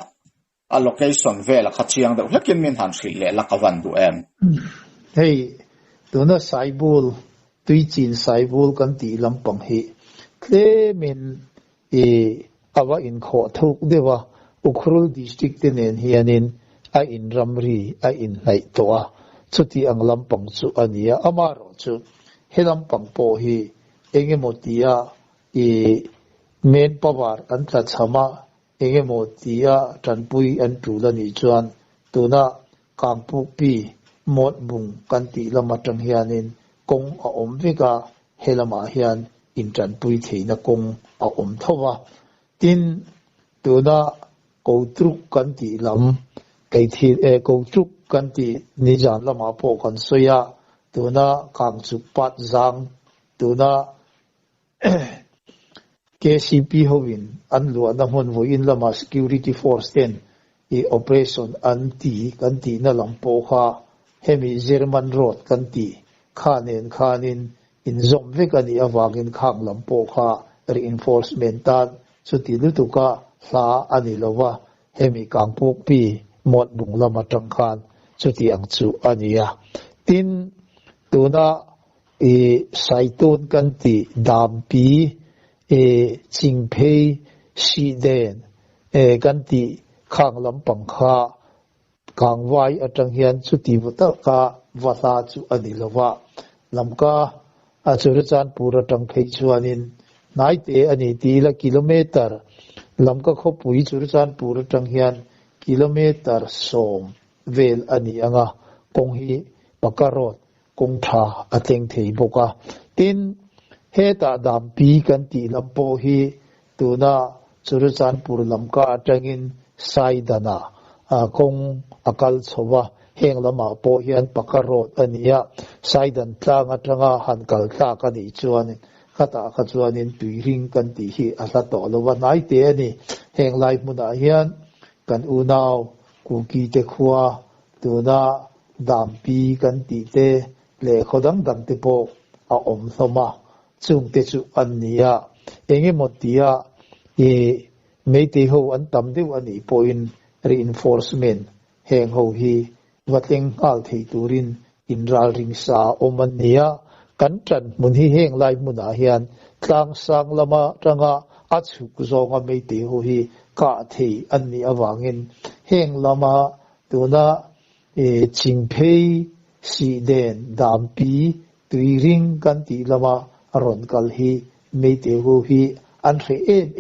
a location vela khachiang de hlekin min han thil le lakawan du em hey tuna saibul tui chin saibul kan ti lampang hi tle min awa in kho thuk dewa Ukhrul district tenen hianin a in ramri a in lai toa chuti ang lampang chu ania amaro chu helampang po hi engemotia men power an tla chama engemotia tanpui an tulani chuan tuna kangpuk pi mot bung kan ti lamatang hianin kong a omveka helama hian in tanpui theina kong a om thowa tin tuna Koutruk kan ti lam kai thi koutruk kan ti nijan lama po kan soya tuna kangchuk pat zang tuna KCP hovin anlu anamon voin lama security force ten operation anti kan ti na lampo kha hemi German road kan ti khanin in zom vekani awangin khang lampo kha reinforcement tan chuti lutuka la anilowa hemi kangpuk pi mot bung lama tangkhan chuti ang chu ania tin tuna saitun kan ti dampi chingphei siden kan ti khang lampang kha kangwai atang hian chuti buta ka wasa chu anilowa lamka achurchan pura tangphei chuanin naite ani ti la kilometer lamka khopui churchan pura tang hian kilometer som vel ani anga konghi pakarot kongtha ateng thei boka tin heta dampi kan ti lampo hi tuna churchan pur lamka atangin saidana kong akal chowa heng lama po hian pakarot ania saidan tlang atanga hankal ta kani chuan kata khachuanin tuiring kan ti hi asa to lowa nai te ani heng lai muna hian kan unaw kuki te khua tuna dampi kan ti te le khodang dang te po a om thoma chung te chu ania enge motia meite ho an tam deu ani point reinforcement heng ho hi watleng al thei turin inral ring sa omania kan tran mun hi heng lai muna hian tlang sang lama tanga achuk zonga meite ho hi ka thei anni awangin heng lama tuna chingphei siden dampi tuiring kan ti lama ron kal hi meite ho hi an re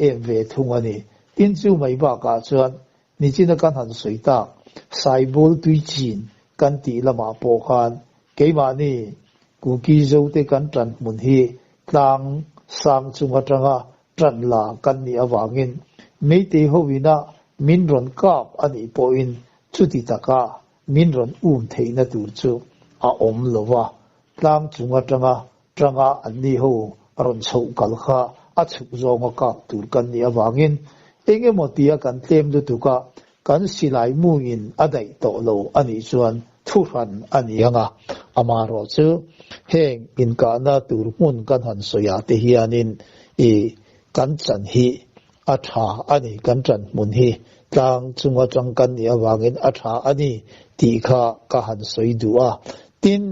em ve thungani tin chu mai ba ka chuan ni china kan han soita saibol tui chin kan ti lama po khan keimani kuki zote kan tran mun hi tlang sang chunga tanga tran la kan ni awangin meite howina minron kap ani poin chuti taka minron theina tur chu a om lowa tlang chunga tanga ani ho ron chho kal kha a chuk zonga kap tur kan ni awangin enge motia kan tlem du tuka kan silai mu in adai to lo ani chuan thuran ani anga amaro chu heng in kana tur mun kan han soya te hianin kan chan hi atha ani kan chan mun hi tlang chunga chang kan ni awangin atha ani ti kha ka han soi duwa tin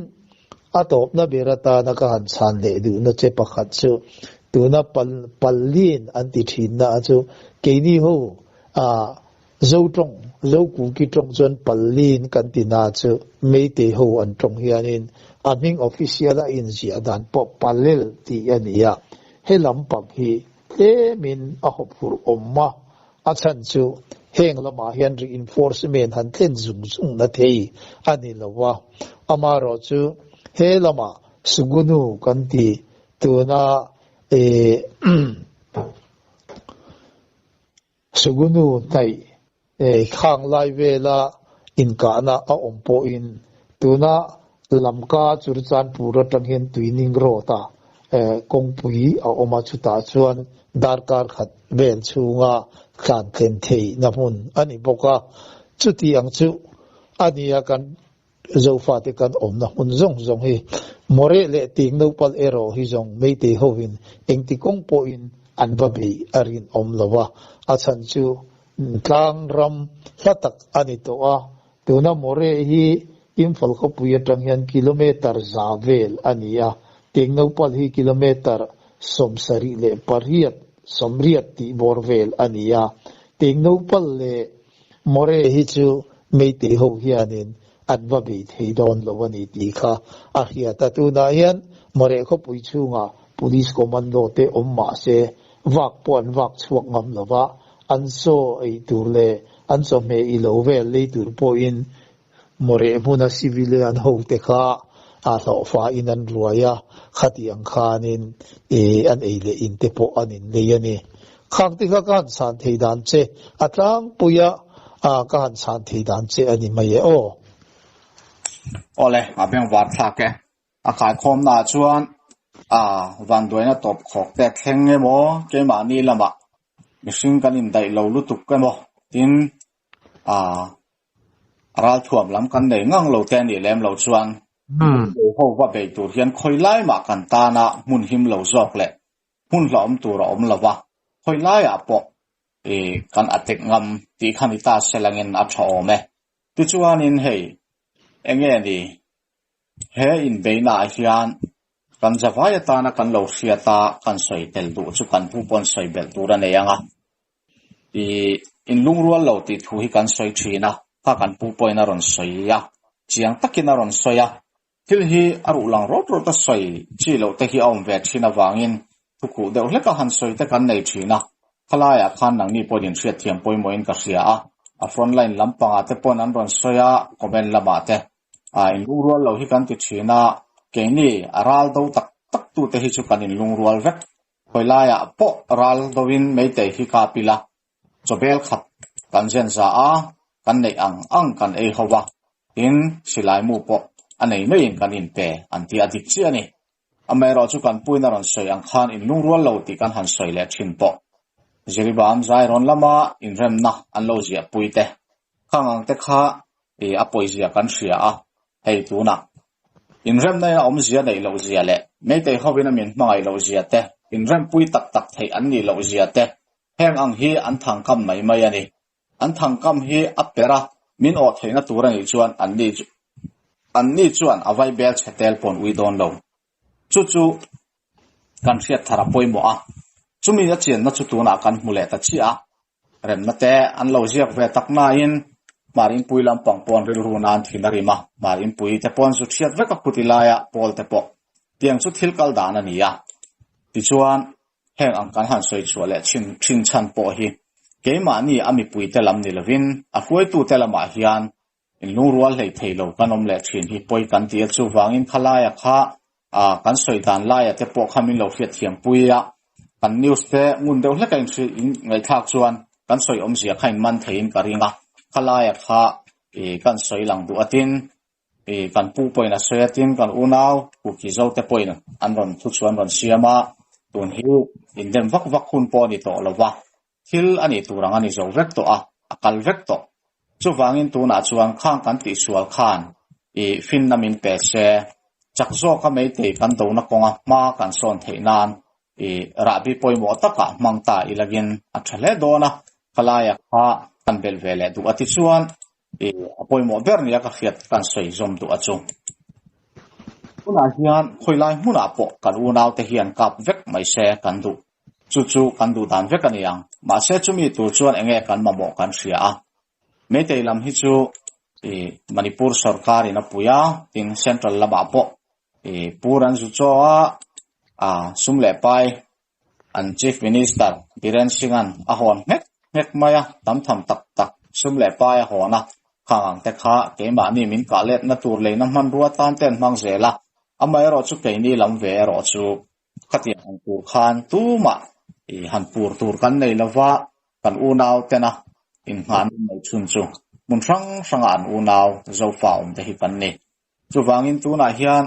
atop na berata na ka han chan le du na che pakhat chu tuna pallin anti thin na chu keini ho zotong dấu cú ki trong chuan pallin kan ti na chu mei te ho an trong hianin aning official a in zia dan po palel ti ania he lampang hi te min a hop fur omma a chan chu heng lama hian reinforcement han tlen zung na thei ani lawa amaro chu he lama sugunu kan ti tuna sugunu tai khang lai vela in ka na a ompo in tuna lamka churchan pura tanghen tuining rota kongpui a oma chuta chuan darkar khat vel chunga kan ten thei na mun ani boka chuti ang chu ania kan zofa te kan om na hun zong hi more le ting no pal ero hi zong meite hovin engti kongpo in anbabi arin om lawa achan chu tlang ram hatak ani to a tuna more hi imphal kho puya tang hian kilometer zavel ania ting no pal hi kilometer somsari le pariat somriat ti borvel ania ting no pal le more hi chu meite ho hianin advabi theidon lowani ti kha a hia ta tu na hian more kho pui chunga police commando te omma se wak pon wak chuak ngam lawa anso ei turle anso me i lovel le tur po in more muna civilian ho te kha a lo fa in an ruaya khati ang khanin an eile in te po anin le yani khang ti kha kan san theidan che atlang puya kan san theidan che ani mai o ole abeng war thake a khai khom na chuan van doina top khok te thlenge mo ke mani lama mihring kan in dai lo lutuk ke mo tin ral thuam lam kan nei ngang lo te ni lem lo chuan ho wa be tur hian khoi lai ma kan ta na mun him lo zok le hun lom tur om lawa khoi lai a po kan atek ngam ti khanita selangin a tho me tu chuan in hei enge ni he in beina hian kan zawaya ta na kan lo hriata kan soi tel du chu kan pu pon soi bel tura ne anga in lungrual lo ti thu hi kan soi thina ka kan pu poina ron soi ya chiang takina ron soya til hi aru lang ro ta soi chi lo te hi om ve thina wangin thuku de hle ka han soi te kan nei thina khalaya khan nang ni podin thriat thiam poi moin ka hria a front line lampanga te pon an ron soya komen lama te in lungrual lo hi kan ti thina keni aral do tak tu te hi chu kan in lungrual vek koilaya po ral dowin meite hi ka pila chobel khat kan jen za kan nei ang kan ei howa in silai mu po anei mai kan in pe anti adik chi ani amero chu kan puina ron soi ang khan in lungrual lo ti kan han soi le thin po jeribam zai ron lama in rem na an lo zia puite khangang te kha apoi zia kan hria hei tu na in rem na om zia nei lo zia le me te hobina min mangai lo zia te in rem pui tak thei an ni lo zia te heng ang hi an thang kam mai ani an thang kam hi apera min o theina tura ni chuan an ni chuan avai bel chetel pon ui don lo chu kan hriat thara poimo chumi ya chen na chu tu na kan mule ta chi rem na te an lo ziak ve tak na in marin pui lam pang pon ril runan thinarima marin pui te pon su thiat veka kutilaya pol te po tiang chu thil kal dan ani ya ti chuan heng ang kan han soi chuale chin chan po hi keima ni ami pui te lam ni lovin a huai tu te lama hian in lungrual hei theilo kanom le thin hi poi kan ti chu wangin khalaya kha kan soi dan laya te po khamin lo fiat thiam puia kan news te ngun deuh hleka in ngai thak chuan kan soi om zia khain man thein karinga khalaya kha kan soi lang du atin kan pu poina soyatin kan unaw ku ki zo te poina an ron thu chuan ron siama tun hi in dem vak hun po ni to lowa thil ani turang ani zo vek to akal vek to chu wangin tu na chuan khang kan ti sual khan fin namin pe se chakzo ka mei te kan do na konga ma kan son theinan rabi poimo taka mangta ilagin athale dona khalaya kha kan bel vele du ati chuan poimo bernia ka khiat kan soi zom du achu una hian khoilai huna po kan unaw te hian kap vek mai se kan du chu kan du dan vek aniang ma se chumi tu chuan enge kan mamo kan hria mấy tây làm hít chu Manipur sarkar ina puya tin central lama po puran chu cho sumle pai an chief minister Biren Singan ahon mek maya tam tham tak sumle pai hona khang te kha ke ma ni min ka let na tur le na man ruwa tan ten mang zela amai ro chu ke ni lam ve ro chu khati an tur khan tu ma han pur tur kan nei lawa kan u naw tena in han nei chun chu mun sang an u naw zo fa te hi pan ni chu wangin tu na hian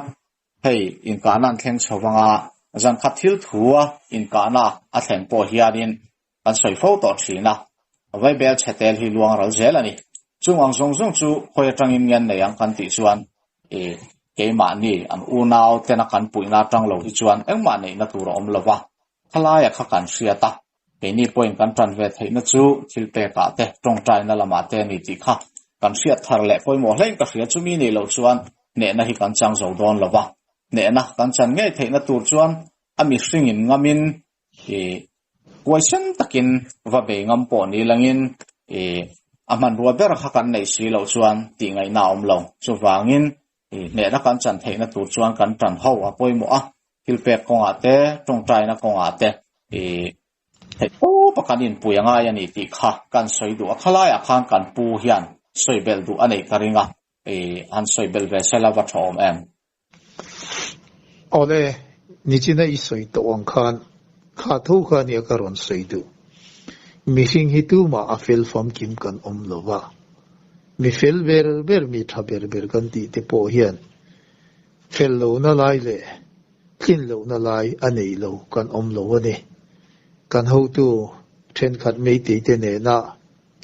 hei in kanan thleng chawanga zan khathil thuwa in kana a thleng po hianin kan soi fo to thina vai bel chetel hi luang ral zelani chungang zong chu khoi tangin ngen nei ang kan ti chuan ke ma ni an u naw tena kan puina tang lo hi chuan engma nei na tur om lova khalaya kha kan hriata ke ni point kan tran ve theina chu thilpe ka te tong trai na lama te ni ti kha kan hriat thar le poi mo hleng ka hria chu mi ni lo chuan ne na hi kan chang zo don lova ne na kan chan nge theina tur chuan ami hringin ngamin question takin va be ngam po ni langin aman ruwa ber kha kan nei si lo chuan ti ngai na om lo chu wangin ne na kan chan theina tur chuan kan tran ho a poi mo a thilpe konga te tong trai na konga te thei po pakanin puyanga yani ti kha kan soi du akhala ya khan kan pu hian soi bel du anei karinga an soi bel ve sela wa thom em ole ni china I soi to ang khan kha thu khan ya karon soi du mi hing hi tu ma afel fam kim kan lova mi fel ber mi tha ber kan ti te po hian fel lo na lai le kin lo na lai anei lo kan lo ani kan ho tu then khat mei te ne na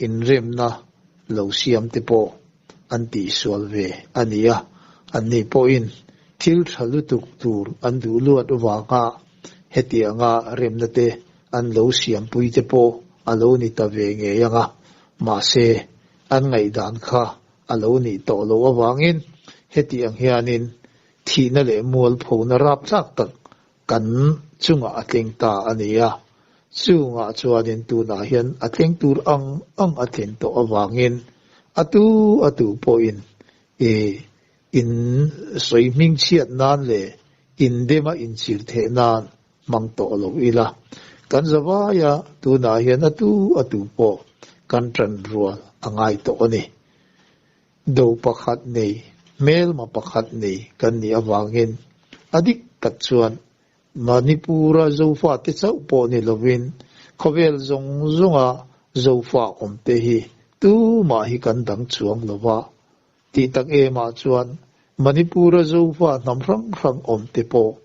in rem na lo siam te po an ti sual ve ania an ni po in thil thalu tuk tur an du luat wa ka hetia nga rem na te an lo siam pui te po alo ni ta ve nge yanga ma se an ngai dan kha alo ni to lo awangin hetiang hianin thi na le mol pho na rap chak tak kan chunga atleng ta ania chunga chuanin tu na hian atleng tur ang athen to awangin atu po in in soi ming chiat nan le in dema in chir the nan mang to lo ila kan zawa ya tu na hian atu po kan tran rual angai to ani do pakhat nei mel ma pakhat nei kan ni awangin adik tak chuan Manipura zofa te chau po ni lovin khovel zonga zofa om te hi tu ma hi kan dang chuang lova ti tak e ma chuan Manipura zofa nam rang om te po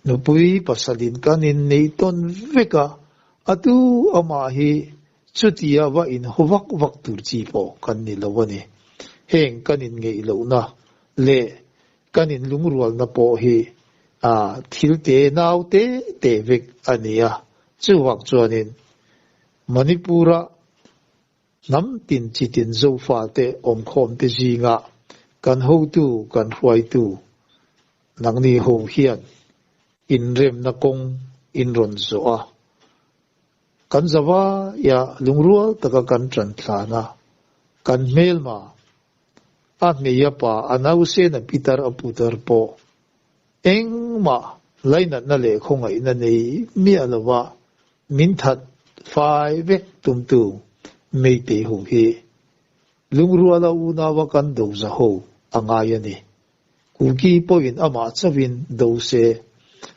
nupui pasalin kanin nei ton veka atu ama hi chutia wa in howak tur chi po kan ni lowani heng kanin ngei lo na le kanin lungrual na po hi thil te nau te vek ania chuwak chuanin Manipura nam tin chitin zofa te om khom te jinga kan ho tu kan hruai tu nang ni ho hian in rem na kong in ron zo a kan zawa ya lungrual taka kan tran thlana kan mel ma me ya pa anause na pitar aputar po engma laina na le khonga ina nei mi alawa min that fai vek tum tu mei te ho hi lungruala una wa kan do za ho anga yani ku ki po in ama chawin do se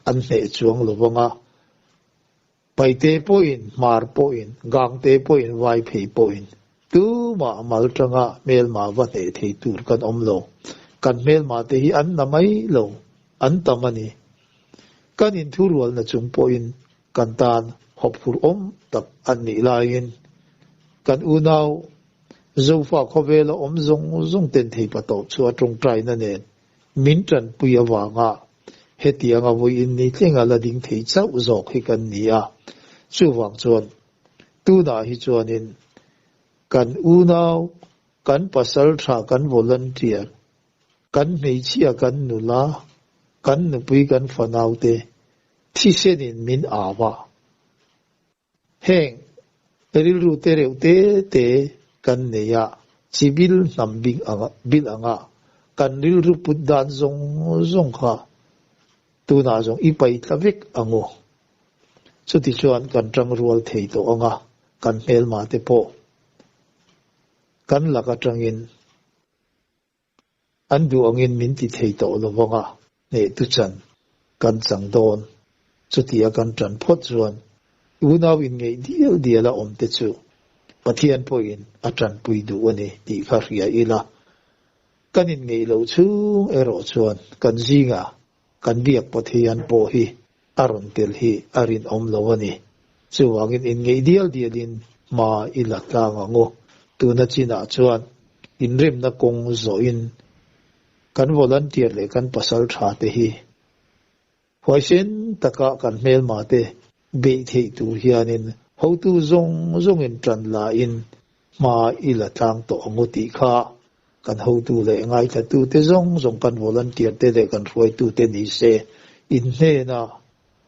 an ne chuang lowanga pai te po in mar po in gang te po in vai phei po in tu ma mal tanga mel ma wa ne thei tur kan lo kan mel ma te hi an na mai lo an tamani kanin thurual na chung po in kan tan hopfur tak an ni lain kan unaw zofa khowela zong ten thei pato chua trong trai na nen min tran puya wanga hetia nga voi in ni tlenga la ding thei chau zok hi kan nia chu wang chuan tu na hi chuanin kan unaw kan pasal tha kan volunteer kan mei chia kan nula kan nupui kan fanau te thi senin min awa heng rilru te reu te kan neya chi bil nam bing anga bil anga kan ril ru put dan zong kha tu na zong ipai tlavik ango chuti chuan kan tang rual thei to anga kan hel ma te po kan laka tangin andu angin min ti thei to lovanga ne tu chan kan chang don chuti a kan tran phot chuan unaw in ngei diala om te chu pathian po in atran pui du ani ti kha ria ila kanin ngei lo chu ero chuan kan zinga kan biak pathian po hi aron tel hi arin om lo ani chuwangin in ngei dialin ma ila tlang ango tuna china chuan in rem na kong zo in kan volunteer le kan pasal tha te hi hoisen taka kan mel ma te be thei tu hianin ho tu zong in tran la in ma ila tlang to anguti kha kan ho tu le ngai tha tu te zong kan volunteer te le kan roi tu te ni se in he na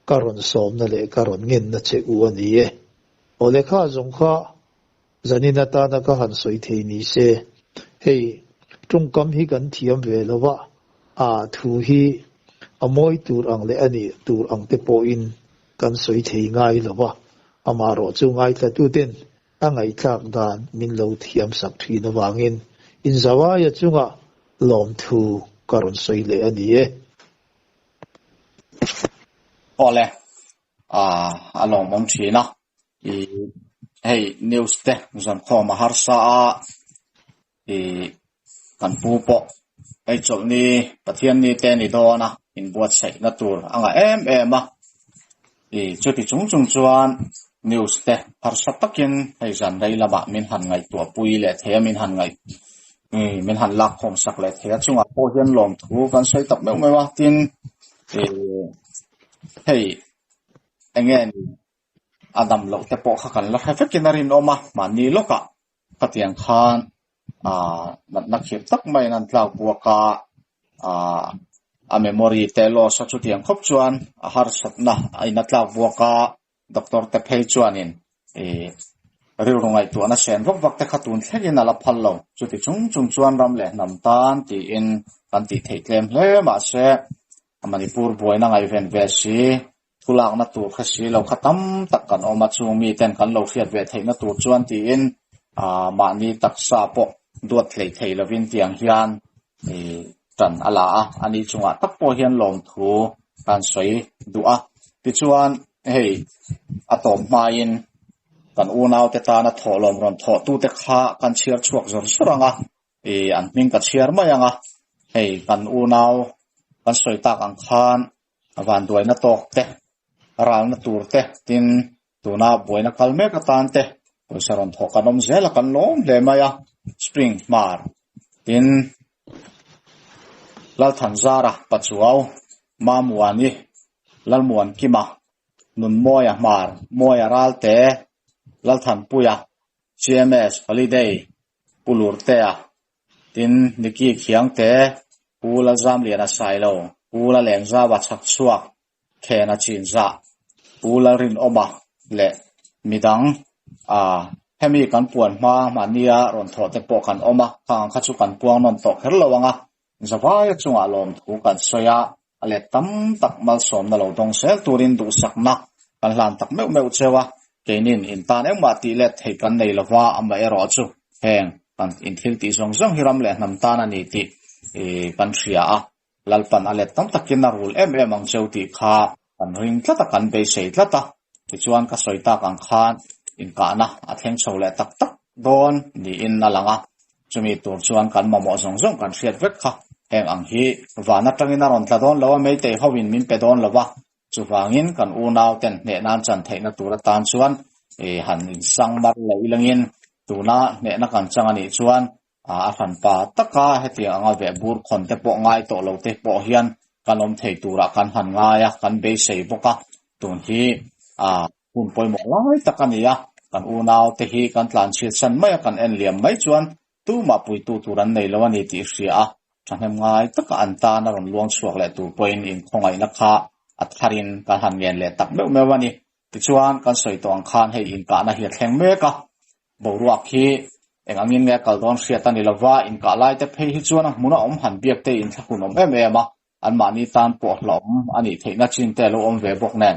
karon som na le karon ngin na che u ani e ole kha zong kha zanina ta na ka han soi thei ni se hei trung kam hi kan thiam ve lowa a thu hi amoi tur ang le ani tur ang te po in kan soi thei ngai lowa amaro chu ngai tha tu ten angai thak dan min lo thiam sak thi na wangin in zawaya chunga lom thu karon soi le ani e ole along mom thina I hey news te zon kho maharsa I kan pu po ai chol ni pathian ni te ni do na in buat sai na tur anga em a chuti chung chuan news te harsa takin ai zan dai lama min han ngai tua pui le the min han ngai min han lak khom sak le the chunga po hian lom thu kan sai tak me wa tin hey engen adam lo te po kha kan la ha fekinarin oma mani loka patiang khan nak khip tak mai nan tlau buaka a memory te lo sa chu tiang khop chuan a har sat na ai na tlau buaka doctor te phei chuanin ril rongai tu ana sen vok vak te khatun thlegin ala phallo chuti chung chuan ram le nam tan ti in kan ti thei tlem hle ma se manipur boina ngai ven ve si tulak na tur khasi lo khatam tak kan oma chu mi ten kan lo fiat ve thei na tur chuan ti in mani taksa po duat thei lovin tiang hian tan ala ani chunga tak po hian lom thu kan soi du'a ti chuan hei atom main kan unaw te ta na tholom ron tho tu te kha kan chiar chuak zor suranga an ming ka chiar mayanga hei kan unaw kan soi tak ang khan awan duai na tok te ral na tur te tin tuna boina kalme ka tan te saron tho kanom zela kan lom le maya spring mar tin lal thanzara pachuaw mamuani lalmuan kima nun moya mar moya ralte lal than puya CMS holiday pulurte tin niki khiang te pula zam liana sailo pula lengza wa chak chuak khena chinza pula rin oma le midang hemi kan puan ma mania ron tho te po kan oma khang khachu kan puang non to kher lawanga zawaya chunga lom thu kan soya ale tam tak mal som na lo dong sel turin du sakna kan hlan tak meu chewa kenin in tan em ma ti let thei kan nei lawa ama ero chu heng kan in thil ti song hiram le nam tan ani ti kan thria lalpan ale tam takin na rul em ang cheuti kha kan ring tlata kan be sei tlata ti chuan ka soita kan khan in kana a thleng chole tak don ni in na langa chumi tur chuan kan mamo zong kan hriat vek kha heng ang hi wana tangina ron tla don lawa mei te howin min pe don lawa chuwangin kan unaw ten ne nan chan theina tura tan chuan han in sang mar leilangin tuna ne na kan changani chuan a han pa taka heti anga ve bur khon te po ngai to lo te po hian kanom thei tura kan han ngaya kan be sei boka tun hi hun poi mo lai takania kan unaw te hi kan tlan chit san mai kan en liam mai chuan tu ma pui tu turan nei lawani ti hria thanem ngai taka anta na ron luang chuak le tu point in khongai na kha atharin kan han ngen le tak meu mewani ti chuan kan soi tong khan hei in ka na hi thleng meka boruak hi engangin nge kaldon hriat ani lova in ka lai te phei hi chuan hmuna om han biak te in thakun om em em a an mani tan po hlom ani theina chin te lo om ve bok nen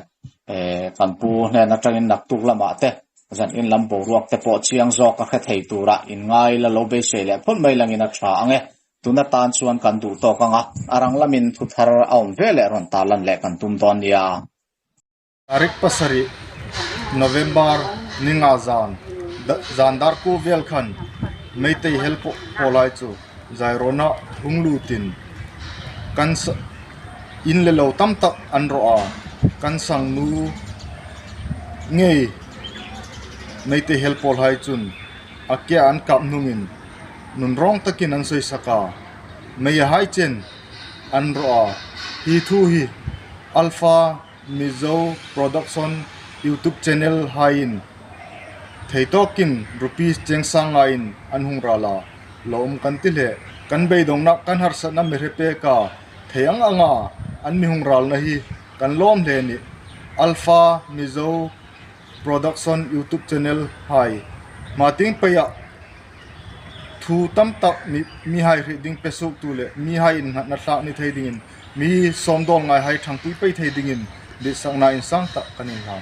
kan pu nen atangin nak tuk lama te zan in lambo ruak te po chiang zok ka kha thei tura in ngai la lo be se le phol mai langin a tha ange tuna tan chuan kan du to kanga arang lamin thu thar aum vele ron talan le kan tum don ya tarik pasari November ninga zandar ku vel khan meitei help polai chu zairona hunglutin kan in le lo tam tak an ro a kan sang nu ngei meitei help polai chun akia an kap nungin nun rong takin an soi saka mei hai chen an ro a hi thu hi Alpha Mizo Production YouTube channel hain theitokin rupees chengsangain anhungrala lom kantilhe kan beidong na kan harsa na merepe ka theyang anga anmi hungral na hi kan lom le ni Alpha Mizo Production YouTube channel hai mating paya thu tam tak mi hai reading pesuk tu le mi hai in na tla ni theidingin mi somdol ngai hai thangpui pe theidingin di sang na in sang tak kanin ha